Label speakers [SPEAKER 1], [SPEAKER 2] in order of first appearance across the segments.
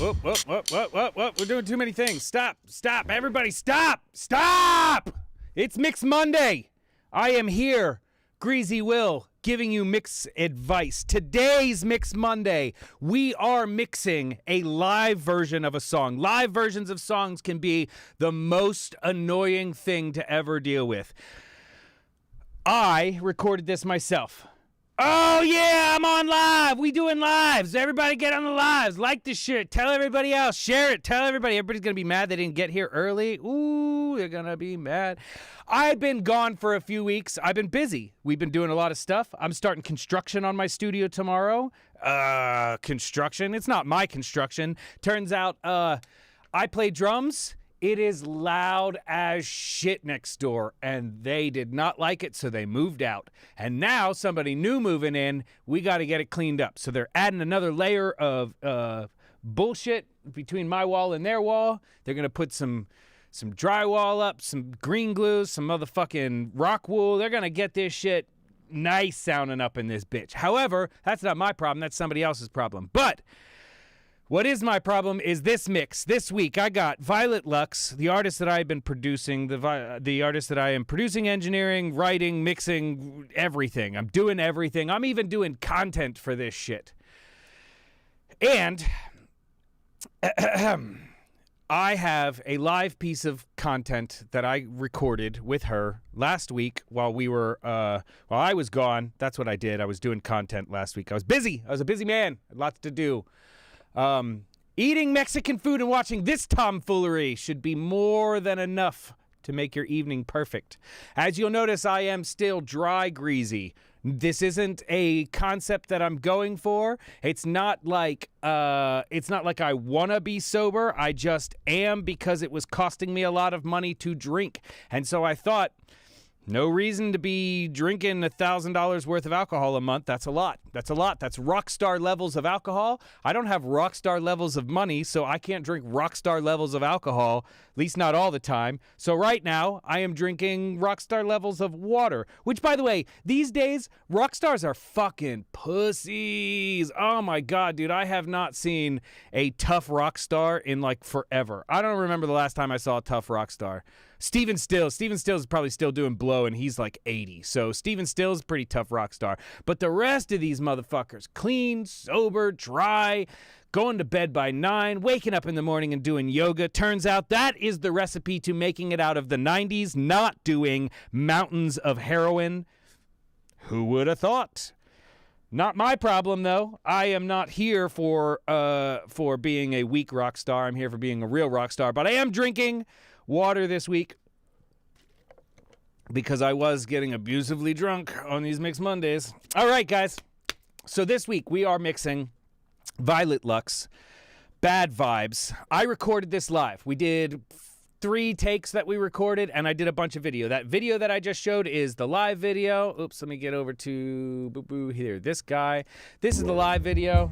[SPEAKER 1] Whoop. We're doing too many things. Stop. Everybody, stop. It's Mix Monday. I am here, Greazy Wil, giving you mix advice. Today's Mix Monday, we are mixing a live version of a song. Live versions of songs can be the most annoying thing to ever deal with. I recorded this myself. Oh, yeah, I'm on live. We doing lives. Everybody get on the lives. Like this shit. Tell everybody else. Share it. Tell everybody. Everybody's going to be mad they didn't get here early. Ooh, they're going to be mad. I've been gone for a few weeks. I've been busy. We've been doing a lot of stuff. I'm starting construction on my studio tomorrow. Construction? It's not my construction. Turns out I play drums. It is loud as shit next door, and they did not like it, so they moved out. And now somebody new moving in, we got to get it cleaned up. So they're adding another layer of bullshit between my wall and their wall. They're going to put some drywall up, some green glue, some motherfucking rock wool. They're going to get this shit nice sounding up in this bitch. However, that's not my problem. That's somebody else's problem. But what is my problem is this mix. This week, I got Violet Lux, the artist that I've been producing, the artist that I am producing, engineering, writing, mixing, everything. I'm doing everything. I'm even doing content for this shit. And I have a live piece of content that I recorded with her last week while I was gone. That's what I did. I was doing content last week. I was busy. I was a busy man. Lots to do. Eating Mexican food and watching this tomfoolery should be more than enough to make your evening perfect. As you'll notice, I am still dry greasy. This isn't a concept that I'm going for. It's not like I want to be sober. I just am because it was costing me a lot of money to drink. And so I thought, no reason to be drinking $1,000 worth of alcohol a month. That's a lot. That's rock star levels of alcohol. I don't have rock star levels of money, so I can't drink rock star levels of alcohol, at least not all the time. So right now, I am drinking rock star levels of water, which, by the way, these days, rock stars are fucking pussies. Oh my God, dude, I have not seen a tough rock star in like forever. I don't remember the last time I saw a tough rock star. Steven Stills is probably still doing blow, and he's like 80. So Steven Stills is a pretty tough rock star. But the rest of these motherfuckers, clean, sober, dry, going to bed by 9, waking up in the morning and doing yoga. Turns out that is the recipe to making it out of the 90s, not doing mountains of heroin. Who would have thought? Not my problem, though. I am not here for being a weak rock star. I'm here for being a real rock star. But I am drinking water this week because I was getting abusively drunk on these Mix Mondays. All right, guys. So this week we are mixing Violet Lux, Bad Vibes. I recorded this live. We did 3 takes that we recorded, and I did a bunch of video. That video that I just showed is the live video. Oops, let me get over to here. This guy. This is the live video.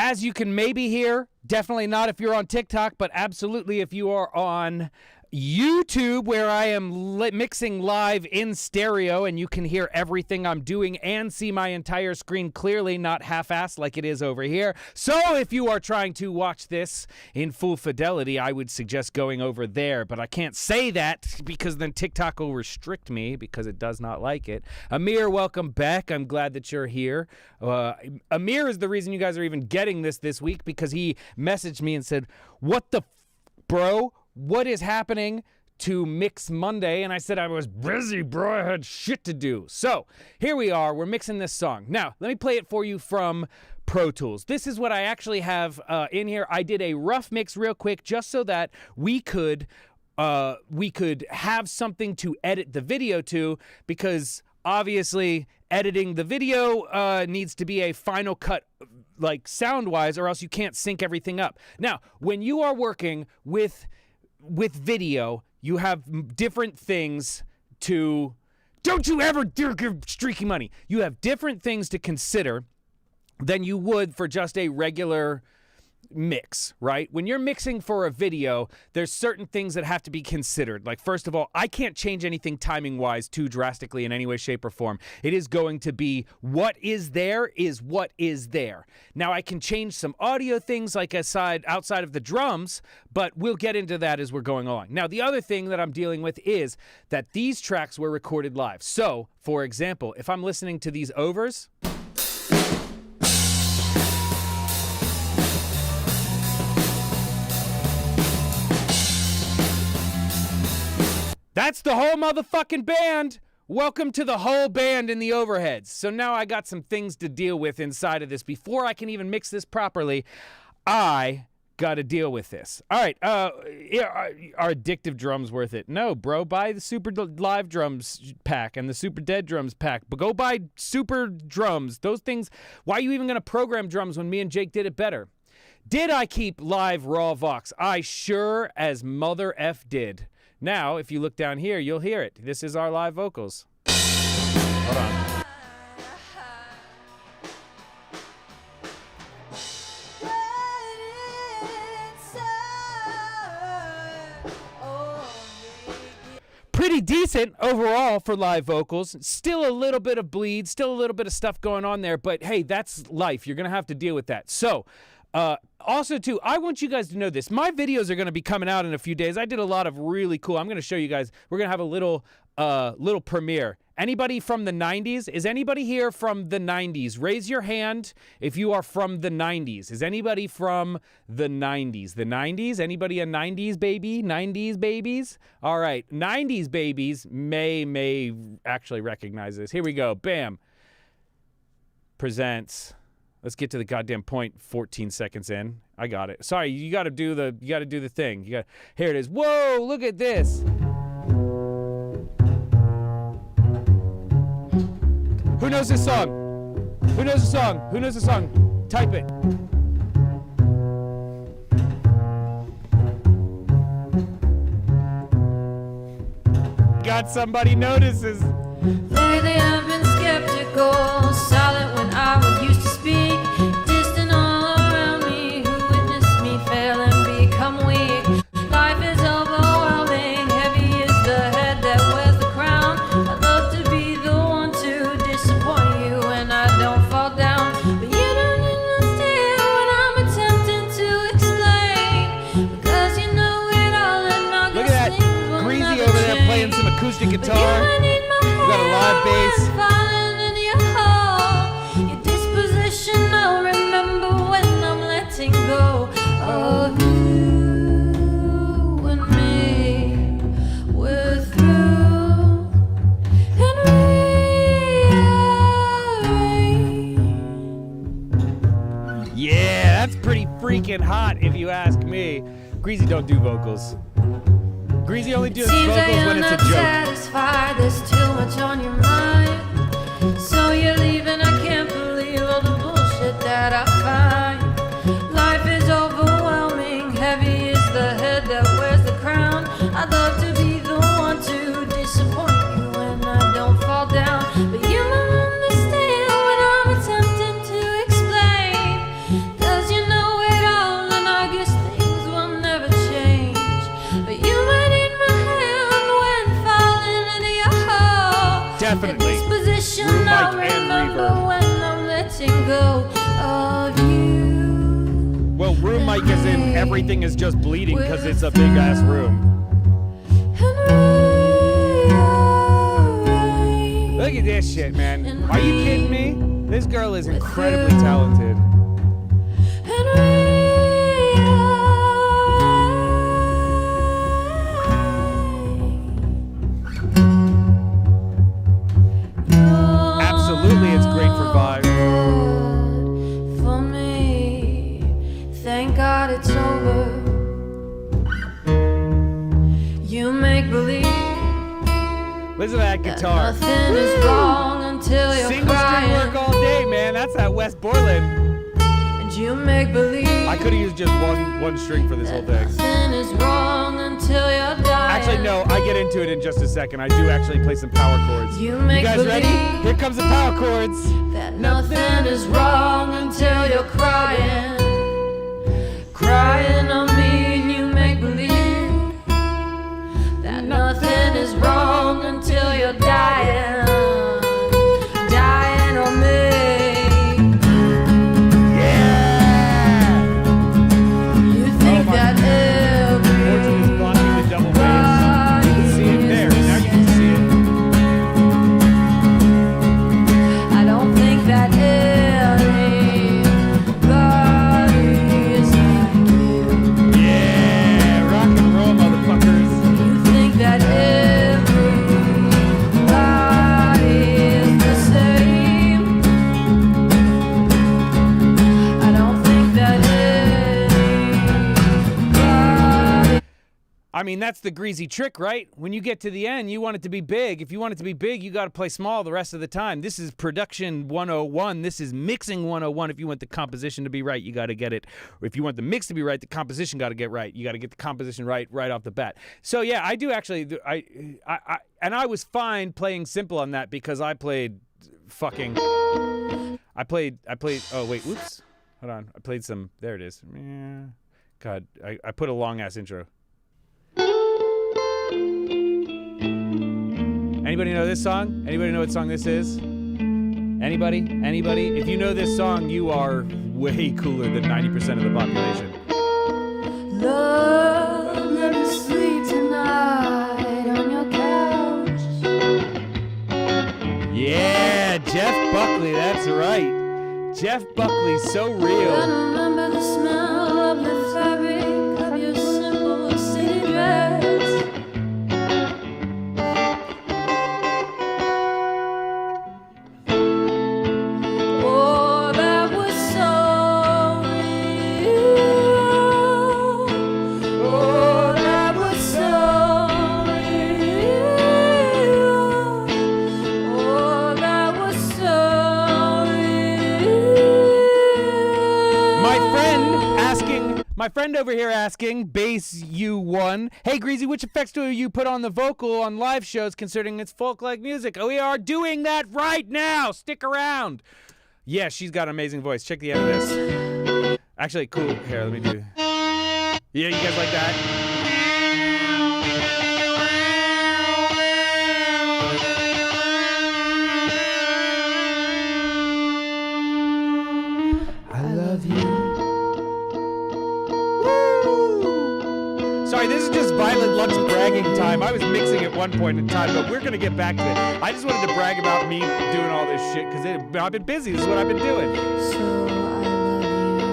[SPEAKER 1] As you can maybe hear, definitely not if you're on TikTok, but absolutely if you are on YouTube, where I am mixing live in stereo and you can hear everything I'm doing and see my entire screen clearly, not half-assed like it is over here. So if you are trying to watch this in full fidelity, I would suggest going over there, but I can't say that because then TikTok will restrict me because it does not like it. Amir, welcome back. I'm glad that you're here. Amir is the reason you guys are even getting this week because he messaged me and said, "What the bro? What is happening to Mix Monday?" And I said, I was busy, bro. I had shit to do. So here we are. We're mixing this song. Now, let me play it for you from Pro Tools. This is what I actually have in here. I did a rough mix real quick just so that we could have something to edit the video to, because obviously editing the video needs to be a final cut, like sound-wise, or else you can't sync everything up. Now, when you are working with video, you have different things to Don't you ever give Streaky money. You have different things to consider than you would for just a regular mix, right? When you're mixing for a video, there's certain things that have to be considered. Like, first of all, I can't change anything timing-wise too drastically in any way, shape, or form. It is going to be what is there is what is there. Now, I can change some audio things like outside of the drums, but we'll get into that as we're going along. Now, the other thing that I'm dealing with is that these tracks were recorded live. So, for example, if I'm listening to these overs, that's the whole motherfucking band. Welcome to the whole band in the overheads. So now I got some things to deal with inside of this. Before I can even mix this properly, I got to deal with this. All right, are addictive drums worth it? No, bro. Buy the Super Live Drums pack and the Super Dead Drums pack. But go buy Super Drums. Those things, why are you even going to program drums when me and Jake did it better? Did I keep live raw Vox? I sure as mother F did. Now, if you look down here, you'll hear it. This is our live vocals. Hold on. Pretty decent overall for live vocals. Still a little bit of bleed, still a little bit of stuff going on there, but hey, that's life. You're going to have to deal with that. So, also, too, I want you guys to know this. My videos are going to be coming out in a few days. I did a lot of really cool. I'm going to show you guys. We're going to have a little premiere. Anybody from the 90s? Is anybody here from the 90s? Raise your hand if you are from the 90s. Is anybody from the 90s? The 90s? Anybody a 90s baby? 90s babies? All right. 90s babies may actually recognize this. Here we go. Bam. Presents. Let's get to the goddamn point. 14 seconds in. I got it. Sorry, you got to do the thing. Here it is. Whoa, look at this. Who knows this song? Who knows the song? Who knows the song? Type it. Got somebody notices.
[SPEAKER 2] Lately I've been skeptical, silent when I would used to speak, distant all around me who witnessed me fail and become weak. Life is overwhelming, heavy is the head that wears the crown. I'd love to be the one to disappoint you when I don't fall down, but you don't understand what I'm attempting to explain, because you know it all and all.
[SPEAKER 1] Look at that, Greazy over there playing some acoustic guitar. We got a live bass.
[SPEAKER 2] Your disposition, I'll remember when I'm letting go of you and me. We're through and rearrange.
[SPEAKER 1] Yeah, that's pretty freaking hot if you ask me. Greazy don't do vocals. Greazy only does vocals when it's a joke.
[SPEAKER 2] Satisfied, there's too much on your mind. So you're leaving, I can't believe all the bullshit that I find. Life is overwhelming, heavy is the head that wears the crown. I'd love to be the one to disappoint you when I don't fall down, but you won't understand what I'm attempting to explain, cause you know it all and I guess things will never change. But you might need my hand when falling into your hole.
[SPEAKER 1] Definitely.
[SPEAKER 2] Room mic I'll remember and when I'm letting go of you.
[SPEAKER 1] Well, room mic is in everything is just bleeding because it's a big ass room. Look at this shit, man. Are you kidding me? This girl is incredibly talented. Absolutely, it's great for vibes.
[SPEAKER 2] For me, thank God it's over. You make believe.
[SPEAKER 1] Listen to that guitar.
[SPEAKER 2] Nothing is wrong until you're
[SPEAKER 1] Single
[SPEAKER 2] crying.
[SPEAKER 1] string work all day, man. That's that West Borland.
[SPEAKER 2] And you make believe
[SPEAKER 1] I could have used just one string for this whole thing.
[SPEAKER 2] Nothing is wrong until you're dying.
[SPEAKER 1] Actually, no, I get into it in just a second. I do actually play some power chords.
[SPEAKER 2] You make
[SPEAKER 1] guys ready?
[SPEAKER 2] believe
[SPEAKER 1] Here comes the power chords.
[SPEAKER 2] that nothing is wrong until you're crying. Crying on me and you make believe that nothing is wrong until you're dying. Dying on me.
[SPEAKER 1] Yeah!
[SPEAKER 2] You think that
[SPEAKER 1] Fortune is blocking the double bass. You can see it there. Now you can see it.
[SPEAKER 2] I don't think that anybody is like you.
[SPEAKER 1] Yeah, rock and roll, motherfuckers.
[SPEAKER 2] You think that everybody is the same. I don't think that anybody.
[SPEAKER 1] I mean, that's the Greazy trick, right? When you get to the end, you want it to be big. If you want it to be big, you got to play small the rest of the time. This is production 101. This is mixing 101. If you want the composition to be right, you got to get it. Or if you want the mix to be right, the composition got to get right. You got to get the composition right off the bat. So yeah, I do actually. And I was fine playing simple on that because I played fucking. I played. Oh wait, whoops. Hold on. I played some. There it is. Yeah. God, I put a long ass intro. Anybody know this song? Anybody know what song this is? Anybody? Anybody? If you know this song, you are way cooler than 90% of the population.
[SPEAKER 2] Love, let me sleep tonight on your couch.
[SPEAKER 1] Yeah, Jeff Buckley, that's right. Jeff Buckley's so
[SPEAKER 2] I
[SPEAKER 1] real.
[SPEAKER 2] remember the smell of the fabric of your simple city dress. Oh, that was so real. Oh, that was so real. Oh, that was so real.
[SPEAKER 1] My friend over here asking, Bass U1, hey Greazy, which effects do you put on the vocal on live shows considering it's folk-like music? Oh, we are doing that right now. Stick around. Yeah, she's got an amazing voice. Check the end of this. Actually, cool. Here, let me do. Yeah, you guys like that? I love you. Sorry, this is just Violet Lux bragging time. I was mixing at one point in time, but we're going to get back to it. I just wanted to brag about me doing all this shit because I've been busy. This is what I've been doing.
[SPEAKER 2] So I love you,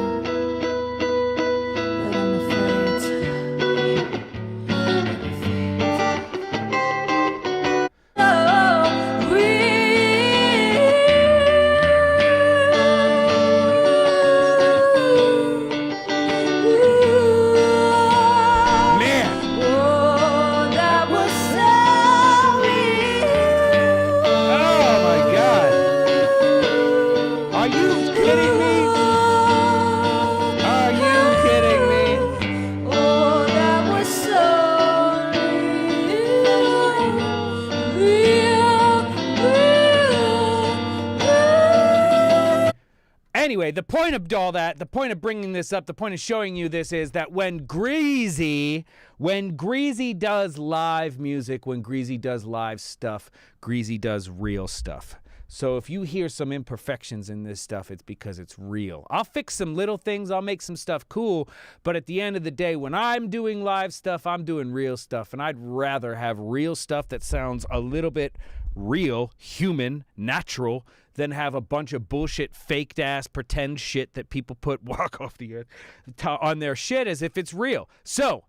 [SPEAKER 2] but I'm afraid to. Oh,
[SPEAKER 1] Man,
[SPEAKER 2] oh, that was so real.
[SPEAKER 1] oh my God. Are you kidding me? Are you kidding me?
[SPEAKER 2] Oh, that was so real.
[SPEAKER 1] Anyway, the point of all that, the point of bringing this up, the point of showing you this is that when Greazy does live music, when Greazy does live stuff, Greazy does real stuff. So if you hear some imperfections in this stuff, it's because it's real. I'll fix some little things, I'll make some stuff cool, but at the end of the day, when I'm doing live stuff, I'm doing real stuff, and I'd rather have real stuff that sounds a little bit real, human, natural, than have a bunch of bullshit, faked ass, pretend shit that people put walk off the earth on their shit as if it's real. So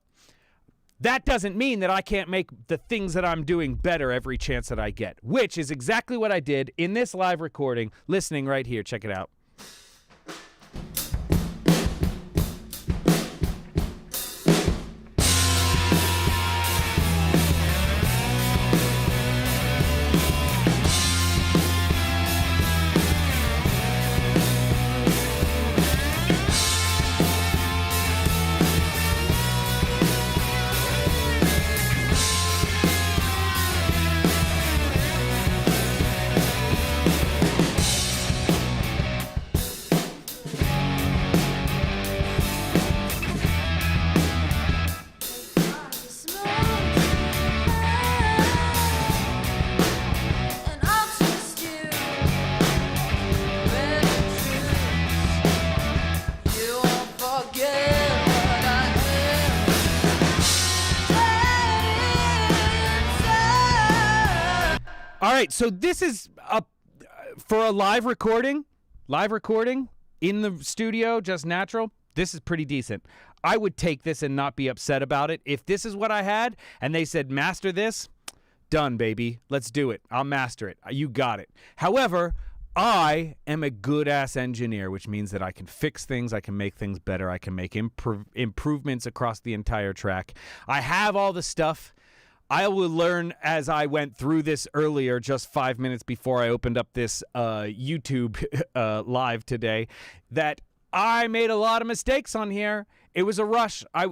[SPEAKER 1] that doesn't mean that I can't make the things that I'm doing better every chance that I get, which is exactly what I did in this live recording, listening right here. Check it out. All right, so this is for a live recording in the studio, just natural. This is pretty decent. I would take this and not be upset about it. If this is what I had and they said, master this, done, baby. Let's do it. I'll master it. You got it. However, I am a good-ass engineer, which means that I can fix things, I can make things better, I can make improvements across the entire track. I have all the stuff. I will learn as I went through this earlier, just 5 minutes before I opened up this YouTube live today, that I made a lot of mistakes on here. It was a rush. I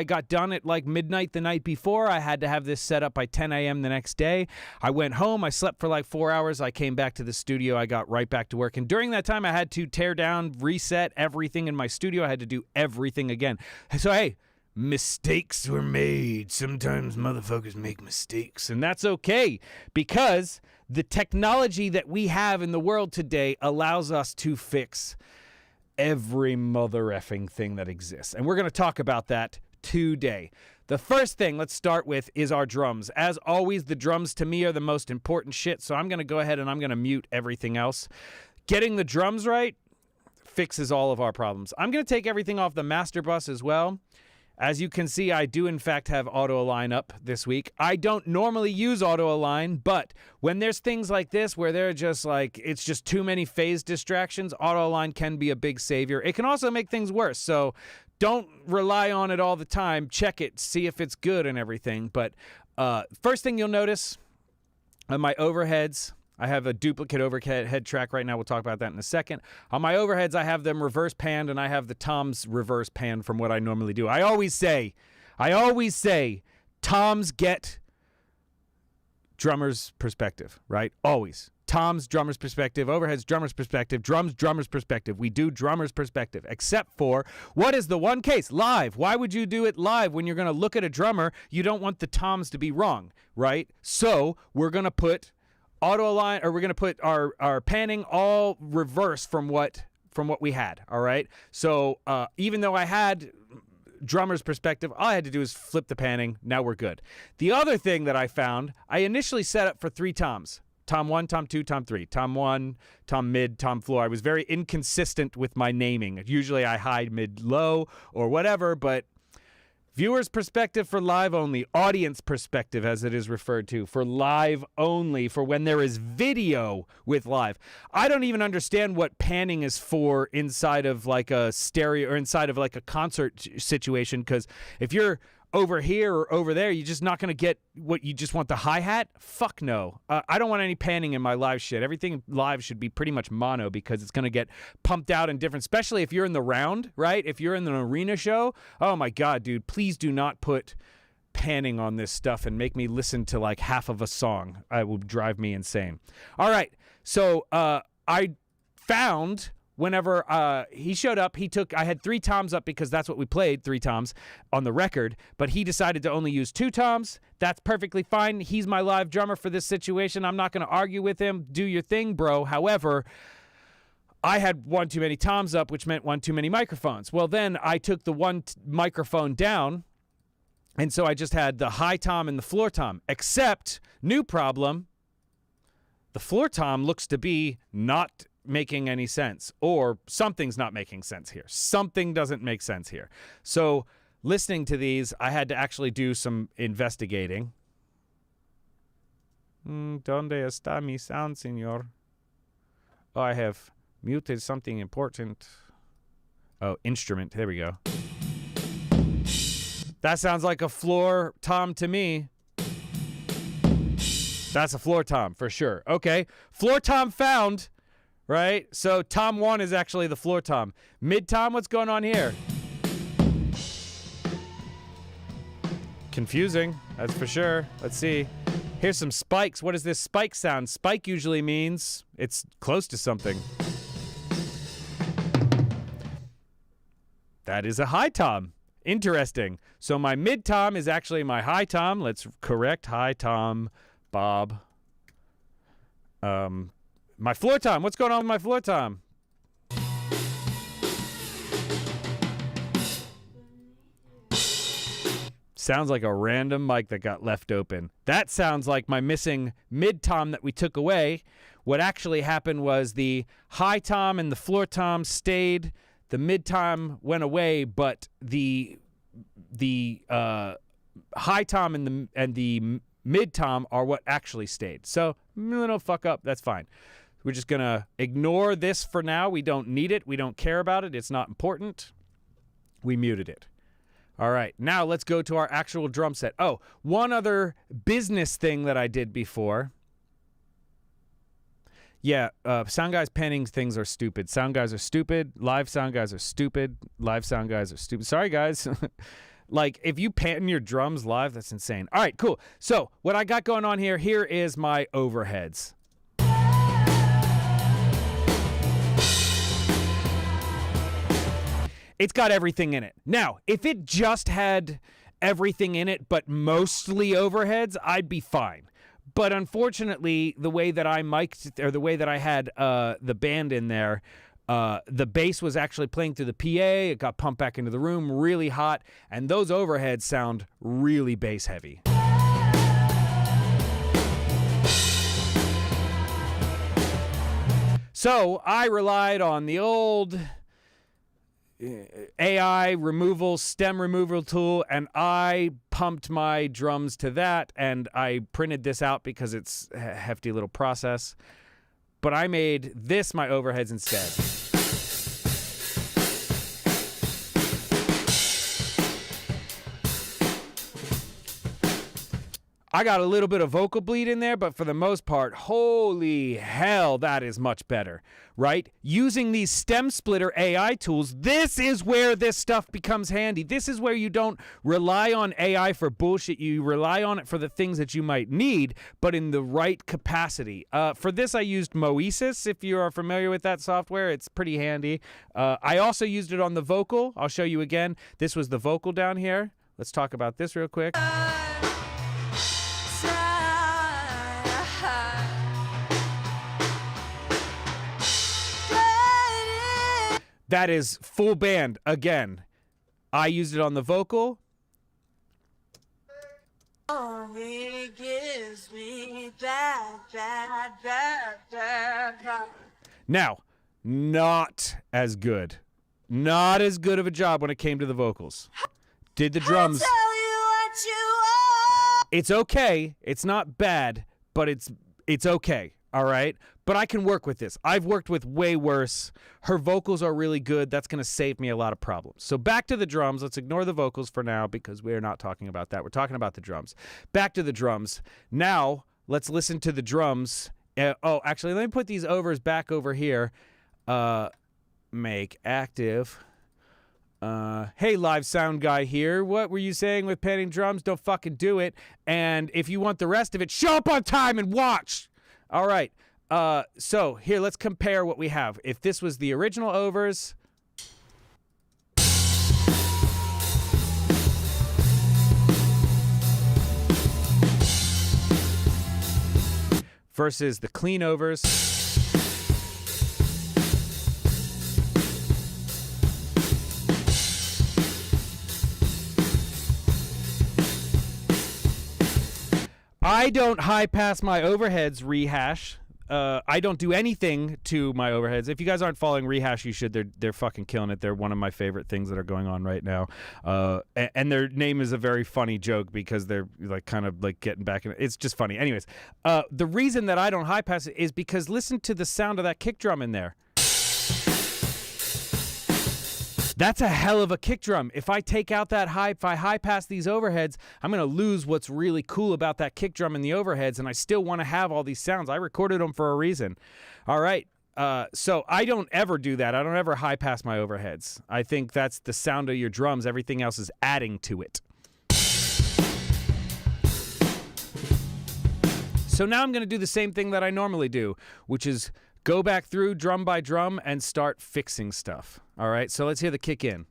[SPEAKER 1] got done at like midnight the night before. I had to have this set up by 10 a.m. the next day. I went home. I slept for like 4 hours. I came back to the studio. I got right back to work. And during that time, I had to tear down, reset everything in my studio. I had to do everything again. So, hey, mistakes were made. Sometimes motherfuckers make mistakes. And that's okay, because the technology that we have in the world today allows us to fix every mother effing thing that exists. And we're going to talk about that today. The first thing let's start with is our drums. As always, the drums to me are the most important shit, so I'm going to go ahead and I'm going to mute everything else. Getting the drums right fixes all of our problems. I'm going to take everything off the master bus as well. As you can see, I do in fact have auto align up this week. I don't normally use auto align, but when there's things like this where they're just like, it's just too many phase distractions, auto align can be a big savior. It can also make things worse, so don't rely on it all the time. Check it, see if it's good and everything. But first thing you'll notice on my overheads, I have a duplicate overhead track right now. We'll talk about that in a second. On my overheads, I have them reverse panned, and I have the toms reverse panned from what I normally do. I always say, toms get drummer's perspective, right? Always. Toms, drummer's perspective. Overheads, drummer's perspective. Drums, drummer's perspective. We do drummer's perspective, except for what is the one case? Live. Why would you do it live when you're going to look at a drummer? You don't want the toms to be wrong, right? So we're going to put auto align, or we're going to put our panning all reverse from what we had, all right? So even though I had drummer's perspective, all I had to do is flip the panning. Now we're good. The other thing that I found, I initially set up for 3 toms. Tom 1, Tom 2, Tom 3. Tom 1, Tom mid, Tom floor. I was very inconsistent with my naming. Usually I hide mid low or whatever, but viewer's perspective for live only, audience perspective as it is referred to, for live only, for when there is video with live. I don't even understand what panning is for inside of like a stereo or inside of like a concert situation, because if you're over here or over there, you're just not going to get what you just want, the hi-hat? Fuck no. I don't want any panning in my live shit. Everything live should be pretty much mono, because it's going to get pumped out in different, especially if you're in the round, right? If you're in an arena show, oh my God, dude, please do not put panning on this stuff and make me listen to like half of a song. It would drive me insane. All right, so I found... Whenever he showed up, I had 3 toms up because that's what we played, 3 toms on the record, but he decided to only use 2 toms. That's perfectly fine. He's my live drummer for this situation. I'm not going to argue with him. Do your thing, bro. However, I had 1 too many toms up, which meant 1 too many microphones. Well, then I took the 1 microphone down, and so I just had the high tom and the floor tom, except, new problem, the floor tom looks to be not making any sense, or something's not making sense here. Something doesn't make sense here. So listening to these, I had to actually do some investigating. Donde está mi sound, señor? Oh, I have muted something important. Oh, instrument. There we go. That sounds like a floor tom to me. That's a floor tom for sure. Okay. Floor tom found. Right? So tom 1 is actually the floor tom. Mid tom, what's going on here? Confusing, that's for sure. Let's see. Here's some spikes. What is this spike sound? Spike usually means it's close to something. That is a high tom. Interesting. So my mid tom is actually my high tom. Let's correct high tom, Bob. My floor tom. What's going on with my floor tom? Sounds like a random mic that got left open. That sounds like my missing mid-tom that we took away. What actually happened was the high tom and the floor tom stayed. The mid-tom went away, but the high tom and the mid-tom are what actually stayed. So, little fuck up. That's fine. We're just going to ignore this for now. We don't need it. We don't care about it. It's not important. We muted it. All right, now let's go to our actual drum set. Oh, one other business thing that I did before. Yeah, sound guys panning things are stupid. Sound guys are stupid. Live sound guys are stupid. Live sound guys are stupid. Sorry, guys. Like, if you pan your drums live, that's insane. All right, cool. So what I got going on here is my overheads. It's got everything in it. Now, if it just had everything in it, but mostly overheads, I'd be fine. But unfortunately, the way that I mic'd, or the way that I had the band in there, the bass was actually playing through the PA. It got pumped back into the room really hot, and those overheads sound really bass heavy. So I relied on the old AI removal, stem removal tool, and I pumped my drums to that, and I printed this out because it's a hefty little process. But I made this my overheads instead. I got a little bit of vocal bleed in there, but for the most part, holy hell, that is much better, right? Using these stem splitter AI tools, this is where this stuff becomes handy. This is where you don't rely on AI for bullshit. You rely on it for the things that you might need, but in the right capacity. For this, I used Moesis. If you are familiar with that software, it's pretty handy. I also used it on the vocal. I'll show you again. This was the vocal down here. Let's talk about this real quick. That is full band again. I used it on the vocal. Oh, it gives me bad. Now, not as good. Not as good of a job when it came to the vocals. Did the drums. I'll tell you what you are. It's okay. It's not bad, but it's okay. All right, but I can work with this. I've worked with way worse. Her vocals are really good. That's going to save me a lot of problems. So back to the drums. Let's ignore the vocals for now because we're not talking about that. We're talking about the drums. Back to the drums. Now, let's listen to the drums. Actually, let me put these overs back over here. Make active. Hey, live sound guy here. What were you saying with panning drums? Don't fucking do it. And if you want the rest of it, show up on time and watch. All right, so here, let's compare what we have. If this was the original overs, versus the clean overs. I don't high pass my overheads, Rehash. I don't do anything to my overheads. If you guys aren't following Rehash, you should. They're fucking killing it. They're one of my favorite things that are going on right now. And their name is a very funny joke because they're like kind of like getting back in. It's just funny. Anyways, the reason that I don't high pass it is because listen to the sound of that kick drum in there. That's a hell of a kick drum. If I take out that high, if I high pass these overheads, I'm going to lose what's really cool about that kick drum and the overheads, and I still want to have all these sounds. I recorded them for a reason. All right. So I don't ever do that. I don't ever high pass my overheads. I think that's the sound of your drums. Everything else is adding to it. So now I'm going to do the same thing that I normally do, which is go back through drum by drum and start fixing stuff. All right, so let's hear the kick in.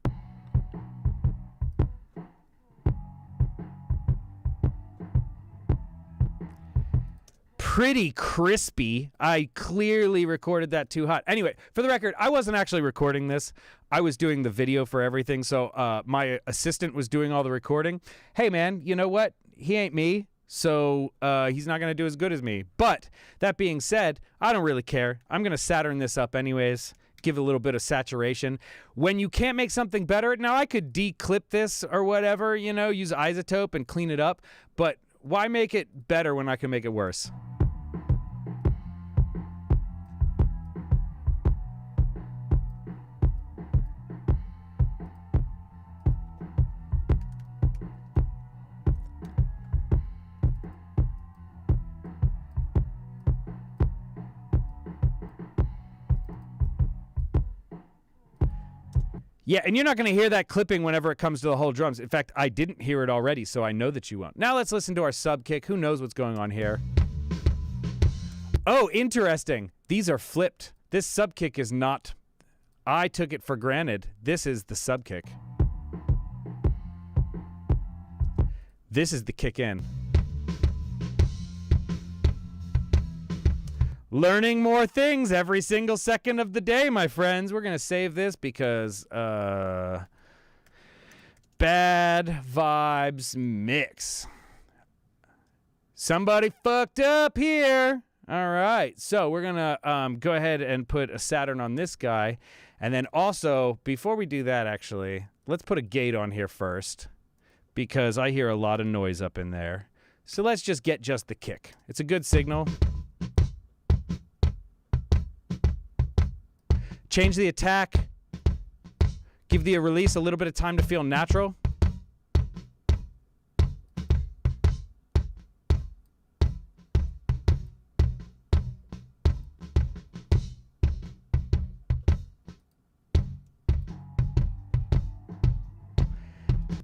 [SPEAKER 1] Pretty crispy. I clearly recorded that too hot. Anyway, for the record, I wasn't actually recording this. I was doing the video for everything, so my assistant was doing all the recording. Hey, man, you know what? He ain't me, so he's not going to do as good as me. But that being said, I don't really care. I'm going to Saturn this up anyways, give it a little bit of saturation. When you can't make something better, now I could declip this or whatever, you know, use isotope and clean it up, but why make it better when I can make it worse? Yeah, and you're not going to hear that clipping whenever it comes to the whole drums. In fact, I didn't hear it already, so I know that you won't. Now let's listen to our sub kick. Who knows what's going on here? Oh, interesting. These are flipped. This sub kick is not... I took it for granted. This is the sub kick. This is the kick in. Learning more things every single second of the day, my friends. We're going to save this because bad vibes mix. Somebody fucked up here. All right. So we're going to go ahead and put a Saturn on this guy. And then also, before we do that, actually, let's put a gate on here first because I hear a lot of noise up in there. So let's just get just the kick. It's a good signal. Change the attack. Give the release a little bit of time to feel natural.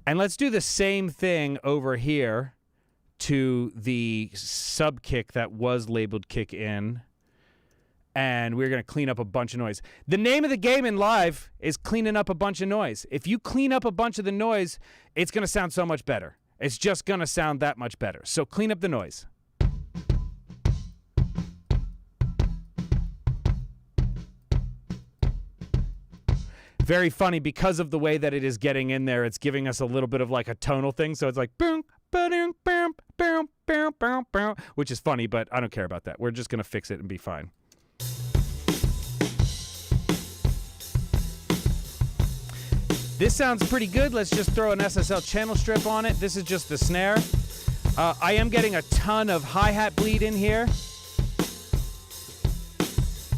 [SPEAKER 1] And let's do the same thing over here to the sub kick that was labeled kick in. And we're going to clean up a bunch of noise. The name of the game in live is cleaning up a bunch of noise. If you clean up a bunch of the noise, it's going to sound so much better. It's just going to sound that much better. So clean up the noise. Very funny because of the way that it is getting in there. It's giving us a little bit of like a tonal thing. So it's like boom, ba-dum, boom, boom, boom, boom, boom, which is funny, but I don't care about that. We're just going to fix it and be fine. This sounds pretty good. Let's just throw an SSL channel strip on it. This is just the snare. I am getting a ton of hi-hat bleed in here.